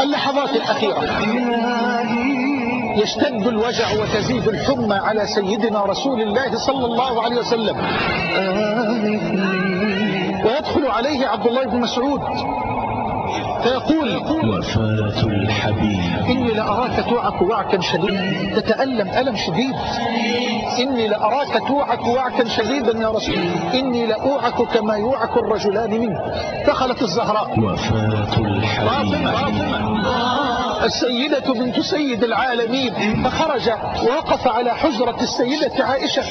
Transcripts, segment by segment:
اللحظات الأخيرة يشتد الوجع وتزيد الحمى على سيدنا رسول الله صلى الله عليه وسلم، ويدخل عليه عبد الله بن مسعود فيقول: وفاة الحبيب، إني لأراك توعك وعكا شديد، تتألم ألم شديد. إني لأراك توعك وعكا شديدا يا رسول، إني لأوعك كما يوعك الرجلان منك. دخلت الزهراء وفاة الحبيب السيدة بنت سيد العالمين، فخرج ووقف على حجرة السيدة عائشة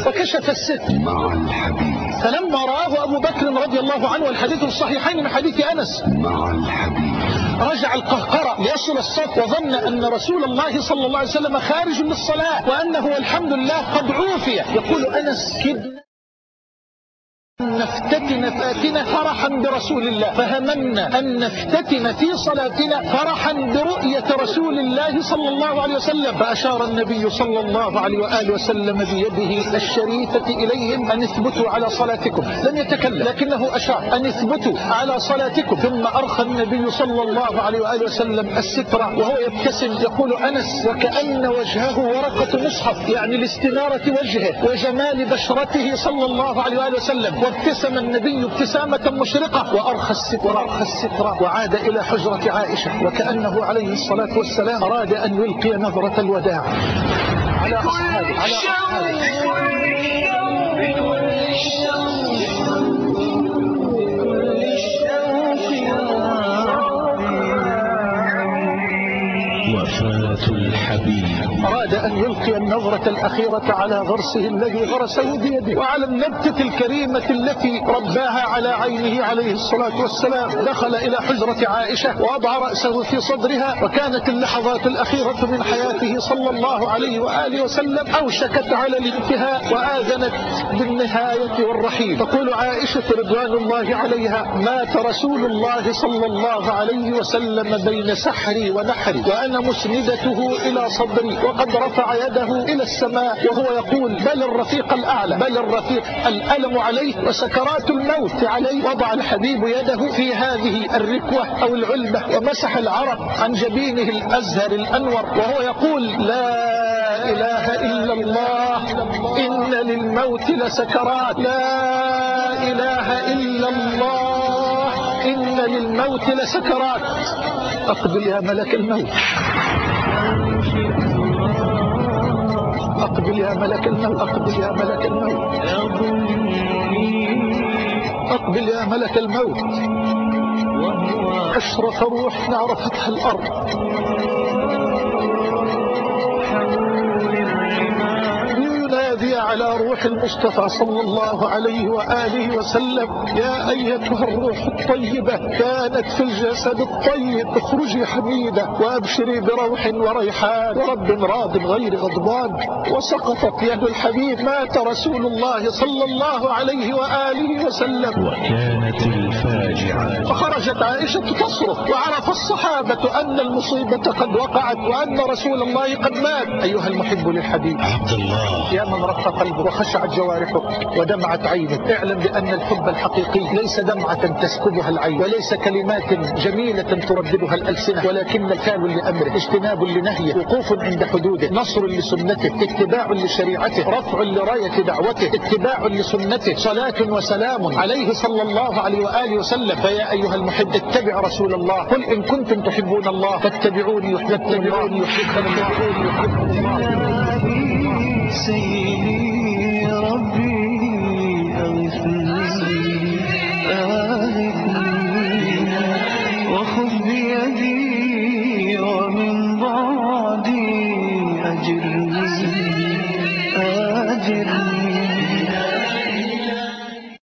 وكشف الستر مع الحبيب. فلما رآه أبو بكر رضي الله عنه، والحديث الصحيحين من حديث أنس، مع الحبيب رجع القهقرة ليصل الصف وظن أن رسول الله صلى الله عليه وسلم خارج للصلاة وأنه والحمد لله قد عوفي. يقول أنس: كدنا نفتتن فاتنا فرحا برسول الله، فهمنا أن نفتتن في صلاتنا فرحا برؤية رسول الله صلى الله عليه وسلم. فأشار النبي صلى الله عليه وآله وسلم بيده الشريفة إليهم أن اثبتوا على صلاتكم. لم يتكلم لكنه أشار أن اثبتوا على صلاتكم. ثم أرخى النبي صلى الله عليه وآله وسلم الستر وهو يبتسم. يقول أنس: وكأن وجهه ورقة مصحف، يعني لاستنارة وجهه وجمال بشرته صلى الله عليه وآله وسلم. وابتسم النبي ابتسامة مشرقة وأرخى الستر وعاد إلى حجرة عائشة، وكأنه عليه الصلاة والسلام أراد أن يلقي نظرة الوداع على أصحابه. وفاة الحبيب أراد أن يلقي النظرة الأخيرة على غرسه الذي غرسه بيده وعلى النبتة الكريمة التي رباها على عينه عليه الصلاة والسلام. دخل إلى حجرة عائشة ووضع رأسه في صدرها، وكانت اللحظات الأخيرة من حياته صلى الله عليه وآله وسلم أوشكت على الانتهاء وآذنت بالنهاية والرحيل. تقول عائشة رضوان الله عليها: مات رسول الله صلى الله عليه وسلم بين سحري ونحري وأنا مسندته إلى صدري، وقد رفع يده إلى السماء وهو يقول: بل الرفيق الأعلى، بل الرفيق، الألم عليه وسكرات الموت عليه. وضع الحبيب يده في هذه الركوة أو العلبة ومسح العرق عن جبينه الأزهر الأنور وهو يقول: لا إله إلا الله، إن للموت لسكرات، لا إله إلا الله، إن للموت لسكرات. أقبل يا ملك الموت، أقبل يا ملك الموت، أقبل يا ملك الموت، أقبل يا ملك الموت. أشرف روح عرفتها الأرض، ينادي على روح المصطفى صلى الله عليه وآله وسلم: يا أيتها الروح الطيبة كانت في الجسد الطيب، اخرجي حميدة وأبشري بروح وريحان ورب راض غير غضبان. وسقطت يد الحبيب، مات رسول الله صلى الله عليه وآله وسلم. وكانت الفاجعة، فخرجت عائشة تصرخ، وعرف الصحابة أن المصيبة قد وقعت وأن رسول الله قد مات. أيها المحب للحبيب عبد الله، يا من رق قلبه وخشعت جوارحه ودمعت عينه، اعلم بأن الحب الحقيقي ليس دمعة تسكبها العين، وليس كلمات جميلة ترددها الألسنة، ولكن الفعل لأمره، اجتناب لنهيه، وقوف عند حدوده، نصر لسنته، اتباع لشريعته، رفع لراية دعوته، اتباع لسنته، صلاة وسلام عليه صلى الله عليه وآله وسلم. فيا أيها المحب اتبع رسول الله، قل إن كنتم تحبون الله فاتبعوني يحببكم الله. سيدي ربي أغثني وخذ بيدي